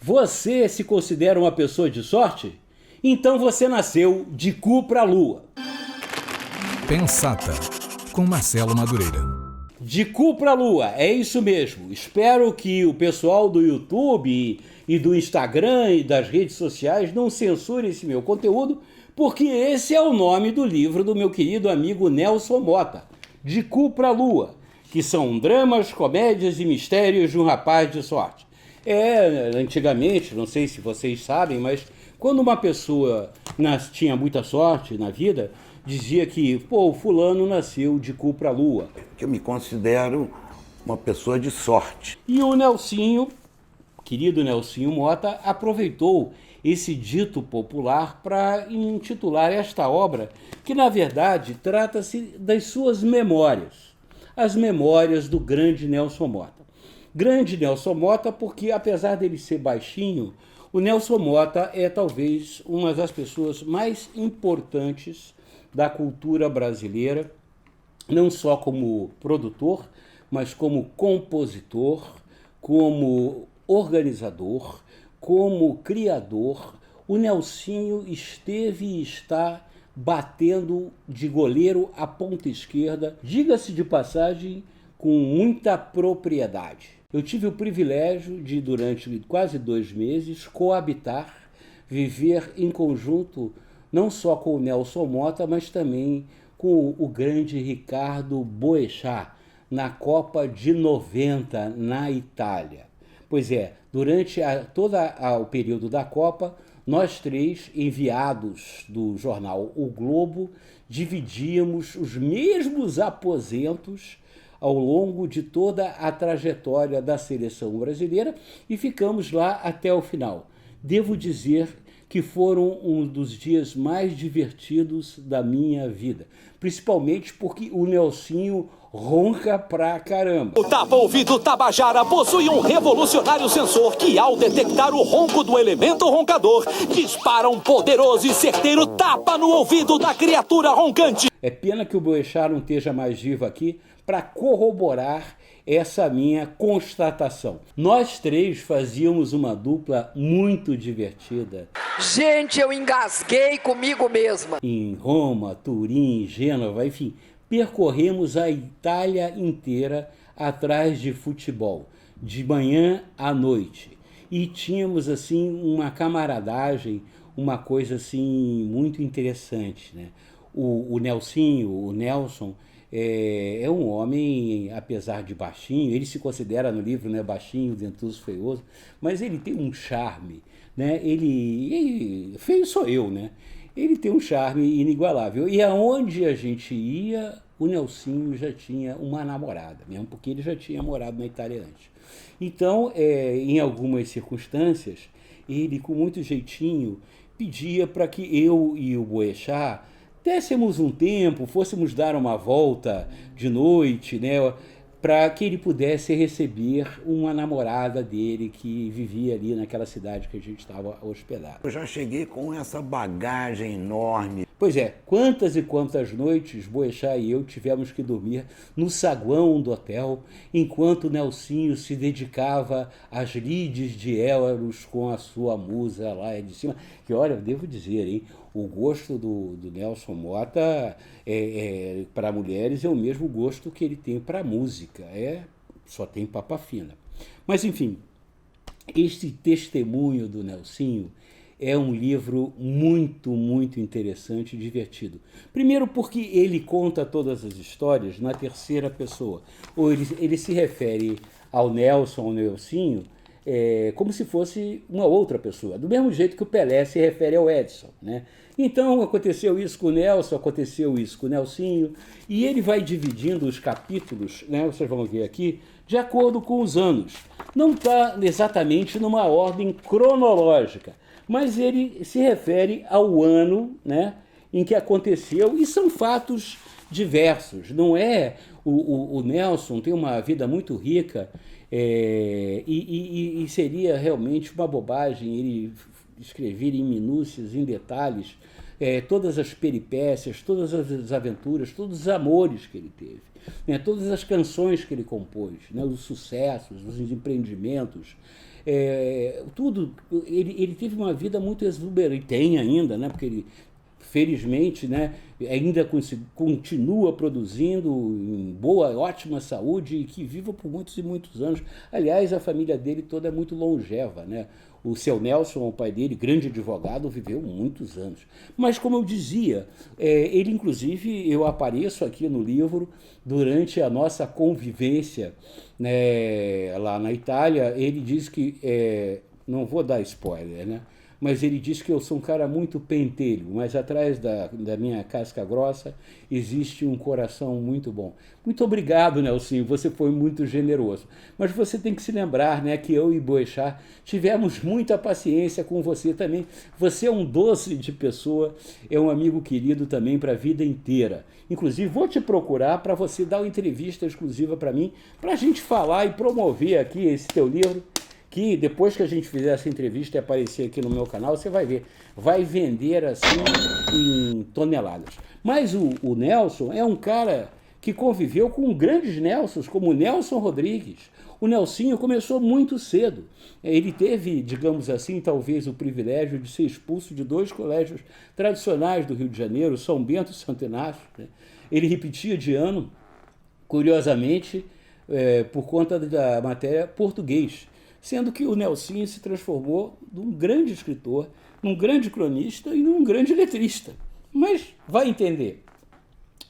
Você se considera uma pessoa de sorte? Então você nasceu de cu pra lua. Pensata, com Marcelo Madureira. De cu pra lua, é isso mesmo. Espero que o pessoal do YouTube e do Instagram e das redes sociais não censure esse meu conteúdo, porque esse é o nome do livro do meu querido amigo Nelson Motta, De Cu pra Lua, que são dramas, comédias e mistérios de um rapaz de sorte. Antigamente, não sei se vocês sabem, mas quando uma pessoa tinha muita sorte na vida, dizia que, o fulano nasceu de cu pra lua. Que eu me considero uma pessoa de sorte. E o Nelsinho, querido Nelsinho Motta, aproveitou esse dito popular para intitular esta obra, que na verdade trata-se das suas memórias, as memórias do grande Nelson Motta. Grande Nelson Motta porque, apesar dele ser baixinho, o Nelson Motta é talvez uma das pessoas mais importantes da cultura brasileira, não só como produtor, mas como compositor, como organizador, como criador. O Nelsinho esteve e está batendo de goleiro à ponta esquerda, diga-se de passagem, com muita propriedade. Eu tive o privilégio de, durante quase 2 meses, coabitar, viver em conjunto, não só com o Nelson Motta, mas também com o grande Ricardo Boechat, na Copa de 90, na Itália. Pois é, durante todo o período da Copa, nós três, enviados do jornal O Globo, dividíamos os mesmos aposentos ao longo de toda a trajetória da seleção brasileira e ficamos lá até o final. Devo dizer que foram um dos dias mais divertidos da minha vida, principalmente porque o Nelsinho ronca pra caramba. O tapa-ouvido Tabajara possui um revolucionário sensor que, ao detectar o ronco do elemento roncador, dispara um poderoso e certeiro tapa no ouvido da criatura roncante. É pena que o Boechat não esteja mais vivo aqui para corroborar essa minha constatação. Nós três fazíamos uma dupla muito divertida. Gente, eu engasguei comigo mesma. Em Roma, Turim, Gênova, enfim, percorremos a Itália inteira atrás de futebol, de manhã à noite. E tínhamos, assim, uma camaradagem, uma coisa, assim, muito interessante, né? O Nelsinho, o Nelson, é um homem, apesar de baixinho, ele se considera no livro, né, baixinho, dentuço, feioso, mas ele tem um charme, né? Ele feio sou eu, né? Ele tem um charme inigualável. E aonde a gente ia, o Nelsinho já tinha uma namorada, mesmo porque ele já tinha morado na Itália antes. Então, em algumas circunstâncias, ele, com muito jeitinho, pedia para que eu e o Boechat dessemos um tempo, fôssemos dar uma volta de noite, né, para que ele pudesse receber uma namorada dele que vivia ali naquela cidade que a gente estava hospedado. Eu já cheguei com essa bagagem enorme. Pois é, quantas e quantas noites Boechat e eu tivemos que dormir no saguão do hotel, enquanto Nelsinho se dedicava às lides de Élaros com a sua musa lá de cima. Que, olha, eu devo dizer, hein, o gosto do Nelson Motta para mulheres é o mesmo gosto que ele tem para música, só tem papa fina. Mas, enfim, este testemunho do Nelsinho é um livro muito, muito interessante e divertido. Primeiro porque ele conta todas as histórias na terceira pessoa. Ou ele se refere ao Nelson, ao Nelsinho, como se fosse uma outra pessoa. Do mesmo jeito que o Pelé se refere ao Edson, né? Então, aconteceu isso com o Nelson, aconteceu isso com o Nelsinho, e ele vai dividindo os capítulos, né, vocês vão ver aqui, de acordo com os anos. Não está exatamente numa ordem cronológica, mas ele se refere ao ano, né, em que aconteceu, e são fatos diversos. Não é o Nelson tem uma vida muito rica, e seria realmente uma bobagem ele escrever em minúcias, em detalhes, todas as peripécias, todas as aventuras, todos os amores que ele teve, né, todas as canções que ele compôs, né, os sucessos, os empreendimentos. tudo. Ele teve uma vida muito exuberante, e tem ainda, né? Porque ele, felizmente, né, ainda continua produzindo em boa, ótima saúde e que viva por muitos e muitos anos. Aliás, a família dele toda é muito longeva, né? O seu Nelson, o pai dele, grande advogado, viveu muitos anos. Mas, como eu dizia, ele, inclusive, eu apareço aqui no livro durante a nossa convivência, né, lá na Itália. Ele diz que, não vou dar spoiler, né? Mas ele diz que eu sou um cara muito pentelho, mas atrás da minha casca grossa existe um coração muito bom. Muito obrigado, Nelsinho, você foi muito generoso. Mas você tem que se lembrar, né, que eu e Boechat tivemos muita paciência com você também. Você é um doce de pessoa, é um amigo querido também para a vida inteira. Inclusive, vou te procurar para você dar uma entrevista exclusiva para mim, para a gente falar e promover aqui esse teu livro, que depois que a gente fizer essa entrevista e aparecer aqui no meu canal, você vai ver, vai vender assim em toneladas. Mas o Nelson é um cara que conviveu com grandes Nelsons, como o Nelson Rodrigues. O Nelsinho começou muito cedo. Ele teve, digamos assim, talvez o privilégio de ser expulso de 2 colégios tradicionais do Rio de Janeiro, São Bento e Santo Inácio, né? Ele repetia de ano, curiosamente, por conta da matéria português, sendo que o Nelsinho se transformou num grande escritor, num grande cronista e num grande letrista. Mas vai entender.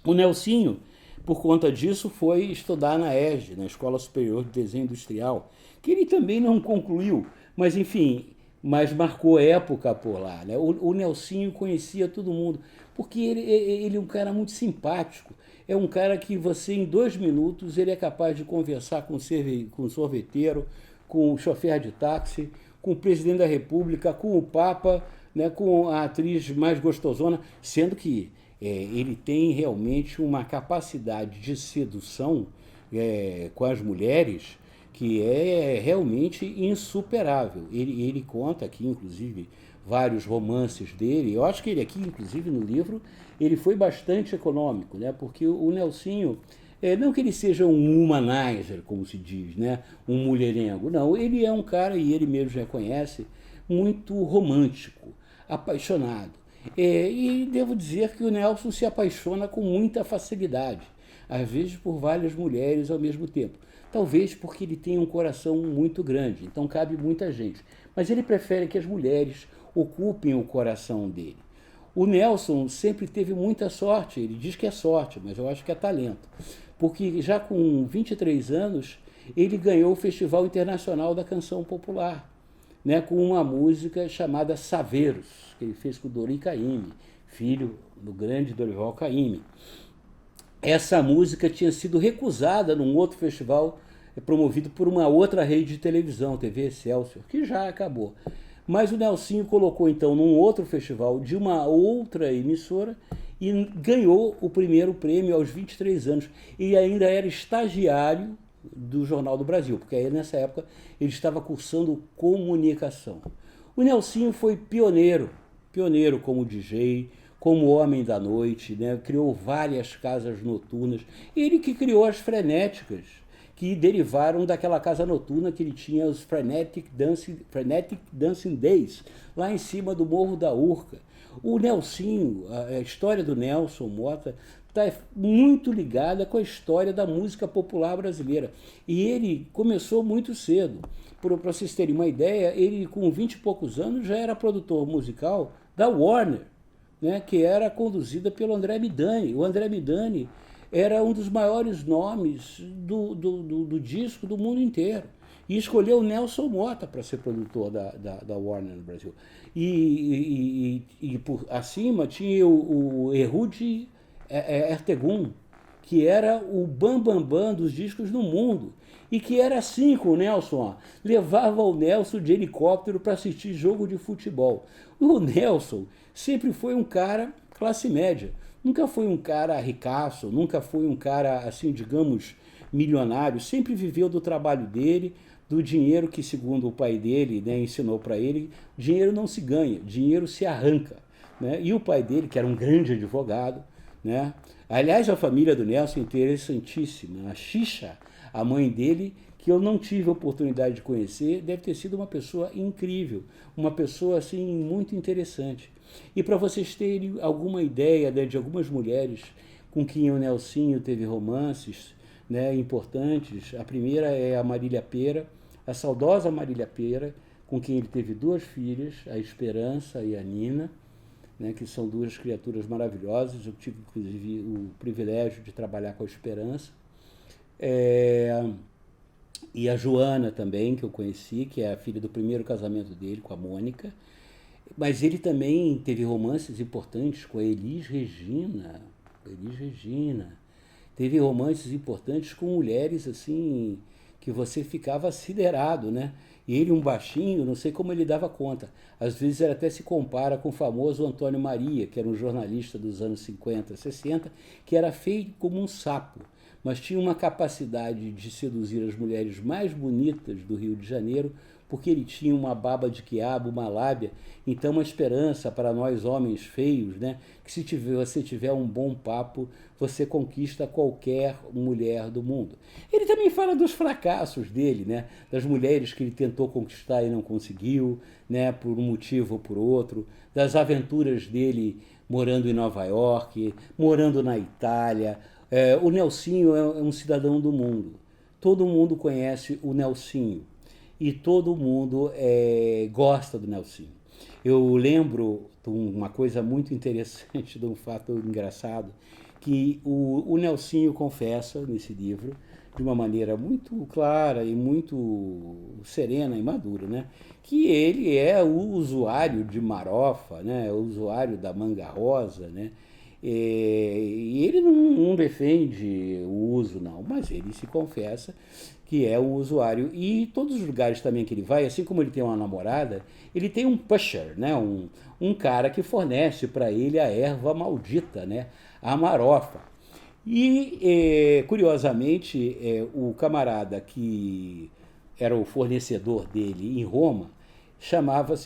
O Nelsinho, por conta disso, foi estudar na ESD, na Escola Superior de Desenho Industrial, que ele também não concluiu, mas enfim, mas marcou época por lá, né? O Nelsinho conhecia todo mundo, porque ele é um cara muito simpático, é um cara que você, em 2 minutos, ele é capaz de conversar com o sorveteiro, com o chofer de táxi, com o presidente da República, com o Papa, né, com a atriz mais gostosona, sendo que ele tem realmente uma capacidade de sedução com as mulheres que é realmente insuperável. Ele conta aqui, inclusive, vários romances dele. Eu acho que ele aqui, inclusive, no livro, ele foi bastante econômico, né, porque o Nelsinho, não que ele seja um humanizer, como se diz, né? Um mulherengo. Não, ele é um cara, e ele mesmo reconhece, muito romântico, apaixonado. E devo dizer que o Nelson se apaixona com muita facilidade, às vezes por várias mulheres ao mesmo tempo. Talvez porque ele tem um coração muito grande, então cabe muita gente. Mas ele prefere que as mulheres ocupem o coração dele. O Nelson sempre teve muita sorte, ele diz que é sorte, mas eu acho que é talento. Porque já com 23 anos, ele ganhou o Festival Internacional da Canção Popular, né, com uma música chamada Saveiros, que ele fez com o Dori Caymmi, filho do grande Dorival Caymmi. Essa música tinha sido recusada num outro festival promovido por uma outra rede de televisão, TV Excelsior, que já acabou. Mas o Nelsinho colocou, então, num outro festival de uma outra emissora e ganhou o primeiro prêmio aos 23 anos. E ainda era estagiário do Jornal do Brasil, porque aí, nessa época, ele estava cursando comunicação. O Nelsinho foi pioneiro como DJ, como homem da noite, né? Criou várias casas noturnas. Ele que criou as frenéticas, que derivaram daquela casa noturna que ele tinha, os Frenetic Dancing Days, lá em cima do Morro da Urca. O Nelsinho, a história do Nelson Motta está muito ligada com a história da música popular brasileira. E ele começou muito cedo. Para vocês terem uma ideia, ele com 20 e poucos anos já era produtor musical da Warner, né, que era conduzida pelo André Midani. O André Midani era um dos maiores nomes do disco do mundo inteiro. E escolheu o Nelson Motta para ser produtor da Warner no Brasil. E por acima tinha o Ehud Ertegun, que era o bambambam dos discos no mundo. E que era assim com o Nelson, ó, levava o Nelson de helicóptero para assistir jogo de futebol. O Nelson sempre foi um cara classe média. Nunca foi um cara ricaço, nunca foi um cara, assim, digamos, milionário. Sempre viveu do trabalho dele, do dinheiro que, segundo o pai dele, né, ensinou para ele, dinheiro não se ganha, dinheiro se arranca, né? E o pai dele, que era um grande advogado, né? Aliás, a família do Nelson é interessantíssima. A Xixa, a mãe dele, que eu não tive a oportunidade de conhecer, deve ter sido uma pessoa incrível, uma pessoa assim muito interessante. E para vocês terem alguma ideia, né, de algumas mulheres com quem o Nelsinho teve romances, né, importantes, a primeira é a Marília Pêra, a saudosa Marília Pêra, com quem ele teve 2 filhas, a Esperança e a Nina, né, que são 2 criaturas maravilhosas. Eu tive, inclusive, o privilégio de trabalhar com a Esperança. E a Joana também, que eu conheci, que é a filha do primeiro casamento dele, com a Mônica. Mas ele também teve romances importantes com a Elis Regina. Teve romances importantes com mulheres assim que você ficava siderado, né? E ele, um baixinho, não sei como ele dava conta. Às vezes ele até se compara com o famoso Antônio Maria, que era um jornalista dos anos 50, 60, que era feio como um sapo, mas tinha uma capacidade de seduzir as mulheres mais bonitas do Rio de Janeiro, porque ele tinha uma baba de quiabo, uma lábia. Então, uma esperança para nós homens feios, né? Que se você tiver um bom papo, você conquista qualquer mulher do mundo. Ele também fala dos fracassos dele, né? Das mulheres que ele tentou conquistar e não conseguiu, né? Por um motivo ou por outro, das aventuras dele morando em Nova York, morando na Itália. O Nelsinho é um cidadão do mundo. Todo mundo conhece o Nelsinho. E todo mundo gosta do Nelsinho. Eu lembro de uma coisa muito interessante, de um fato engraçado, que o Nelsinho confessa nesse livro, de uma maneira muito clara e muito serena e madura, né? Que ele é o usuário de marofa, né? O usuário da manga rosa, né? E ele não defende o uso, não, mas ele se confessa que é um usuário. E todos os lugares também que ele vai, assim como ele tem uma namorada, ele tem um pusher, né? Um cara que fornece para ele a erva maldita, né? A marofa. E, curiosamente, o camarada que era o fornecedor dele em Roma,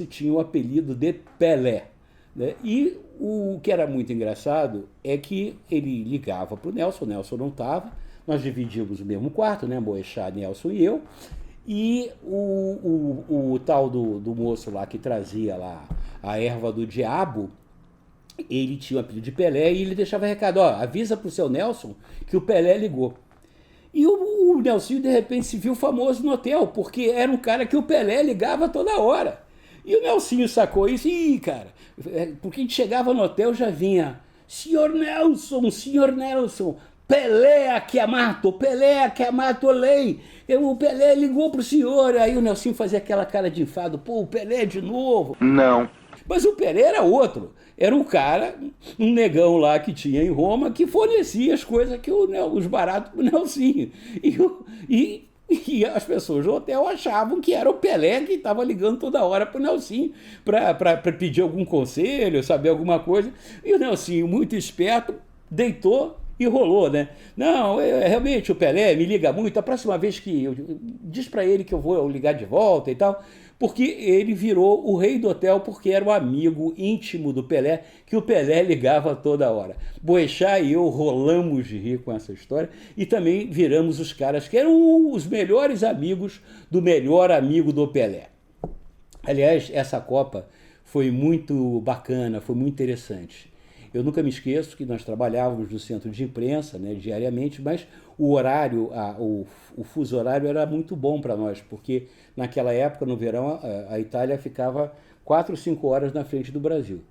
tinha o apelido de Pelé, né? E o que era muito engraçado é que ele ligava para o Nelson não estava, nós dividíamos o mesmo quarto, né? Boechat, Nelson e eu, e o tal do moço lá que trazia lá a erva do diabo, ele tinha o apelido de Pelé e ele deixava recado: ó, avisa pro seu Nelson que o Pelé ligou. E o Nelsinho, de repente, se viu famoso no hotel, porque era um cara que o Pelé ligava toda hora. E o Nelsinho sacou isso, e, cara, porque a gente chegava no hotel, já vinha: senhor Nelson, Pelé que amato lei. O Pelé ligou pro senhor. Aí o Nelsinho fazia aquela cara de enfado: pô, o Pelé de novo. Não. Mas o Pelé era outro. Era um cara, um negão lá que tinha em Roma, que fornecia as coisas que os baratos pro Nelsinho. E as pessoas do hotel achavam que era o Pelé que estava ligando toda hora pro Nelsinho para pedir algum conselho, saber alguma coisa. E o Nelsinho, muito esperto, deitou e rolou, né? Não, realmente o Pelé me liga muito. A próxima vez diz para ele que eu vou ligar de volta e tal, porque ele virou o rei do hotel, porque era o amigo íntimo do Pelé, que o Pelé ligava toda hora. Boechat e eu rolamos de rir com essa história e também viramos os caras que eram os melhores amigos do melhor amigo do Pelé. Aliás, essa Copa foi muito bacana, foi muito interessante. Eu nunca me esqueço que nós trabalhávamos no centro de imprensa, né, diariamente, mas o horário, o fuso horário era muito bom para nós, porque naquela época, no verão, a Itália ficava 4 ou 5 horas na frente do Brasil.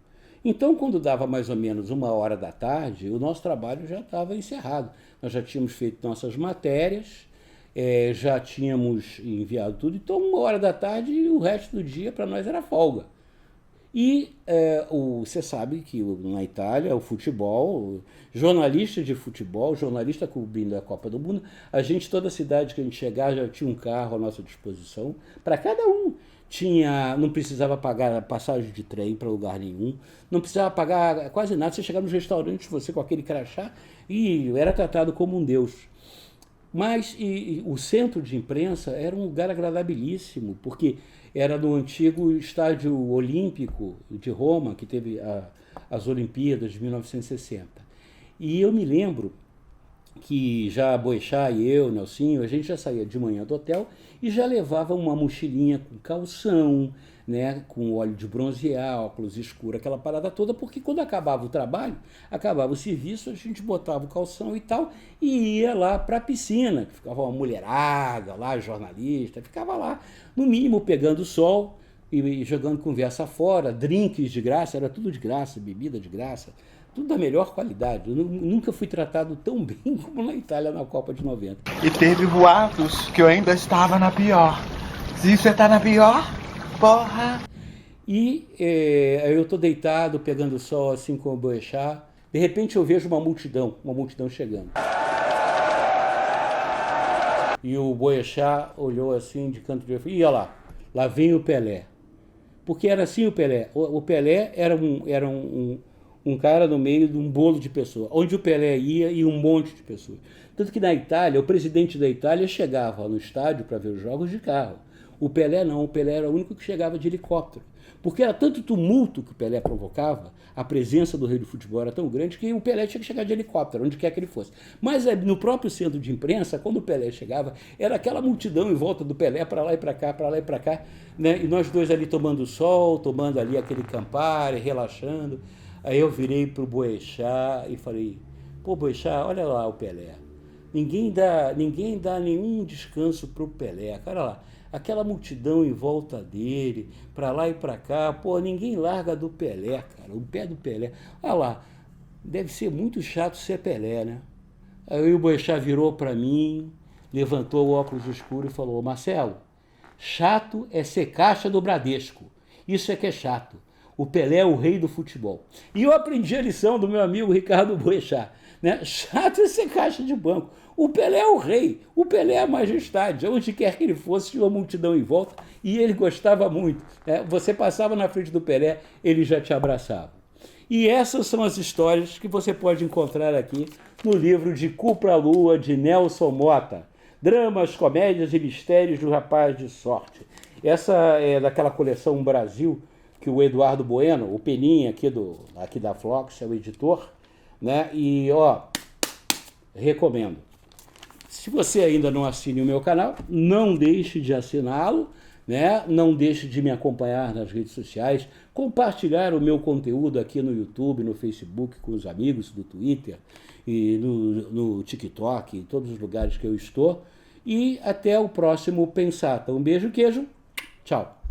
Então, quando dava mais ou menos 1h da tarde, o nosso trabalho já estava encerrado. Nós já tínhamos feito nossas matérias, já tínhamos enviado tudo, então 1h da tarde e o resto do dia para nós era folga. E você sabe que na Itália, o futebol, jornalista de futebol, jornalista cobrindo a Copa do Mundo, toda cidade que a gente chegava já tinha um carro à nossa disposição, para cada um. Não precisava pagar passagem de trem para lugar nenhum, não precisava pagar quase nada. Você chegava nos restaurantes, você com aquele crachá, e era tratado como um deus. Mas o centro de imprensa era um lugar agradabilíssimo, porque era no antigo estádio olímpico de Roma, que teve as Olimpíadas de 1960. E eu me lembro que já Boechat e eu, Nelsinho, a gente já saía de manhã do hotel e já levava uma mochilinha com calção, né, com óleo de bronzear, óculos escuros, aquela parada toda, porque quando acabava o trabalho, acabava o serviço, a gente botava o calção e tal, e ia lá para a piscina, que ficava uma mulherada lá, jornalista, ficava lá, no mínimo pegando sol e jogando conversa fora, drinks de graça, era tudo de graça, bebida de graça, tudo da melhor qualidade. Eu nunca fui tratado tão bem como na Itália na Copa de 90. E teve boatos que eu ainda estava na pior. Se você tá na pior, porra! E eu tô deitado, pegando sol assim com o Boechat. De repente eu vejo uma multidão chegando. E o Boechat olhou assim de canto de olho. E olha lá vem o Pelé. Porque era assim o Pelé. O Pelé era um cara no meio de um bolo de pessoas. Onde o Pelé ia um monte de pessoas. Tanto que na Itália, o presidente da Itália chegava no estádio para ver os jogos de carro. O Pelé não, o Pelé era o único que chegava de helicóptero. Porque era tanto tumulto que o Pelé provocava, a presença do rei do futebol era tão grande que o Pelé tinha que chegar de helicóptero, onde quer que ele fosse. Mas no próprio centro de imprensa, quando o Pelé chegava, era aquela multidão em volta do Pelé, para lá e para cá, para lá e para cá, né? E nós dois ali tomando sol, tomando ali aquele Campari, relaxando. Aí eu virei para o Boechat e falei, pô, Boechat, olha lá o Pelé. Ninguém dá nenhum descanso para o Pelé. Cara lá, aquela multidão em volta dele, para lá e para cá, pô, ninguém larga do Pelé, cara, o pé do Pelé. Olha lá, deve ser muito chato ser Pelé, né? Aí o Boechat virou para mim, levantou o óculos escuro e falou, Marcelo, chato é ser caixa do Bradesco, isso é que é chato. O Pelé é o rei do futebol. E eu aprendi a lição do meu amigo Ricardo Boechat, né? Chato é ser caixa de banco. O Pelé é o rei, o Pelé é a majestade. Onde quer que ele fosse, tinha uma multidão em volta e ele gostava muito, né? Você passava na frente do Pelé, ele já te abraçava. E essas são as histórias que você pode encontrar aqui no livro De Cu pra Lua, de Nelson Motta. Dramas, comédias e mistérios do rapaz de sorte. Essa é daquela coleção Brasil, que o Eduardo Bueno, o Peninha aqui da Flox, é o editor, né? E, recomendo. Se você ainda não assine o meu canal, não deixe de assiná-lo, né? Não deixe de me acompanhar nas redes sociais, compartilhar o meu conteúdo aqui no YouTube, no Facebook, com os amigos, do Twitter, e no TikTok, em todos os lugares que eu estou. E até o próximo Pensata. Um beijo, queijo, tchau.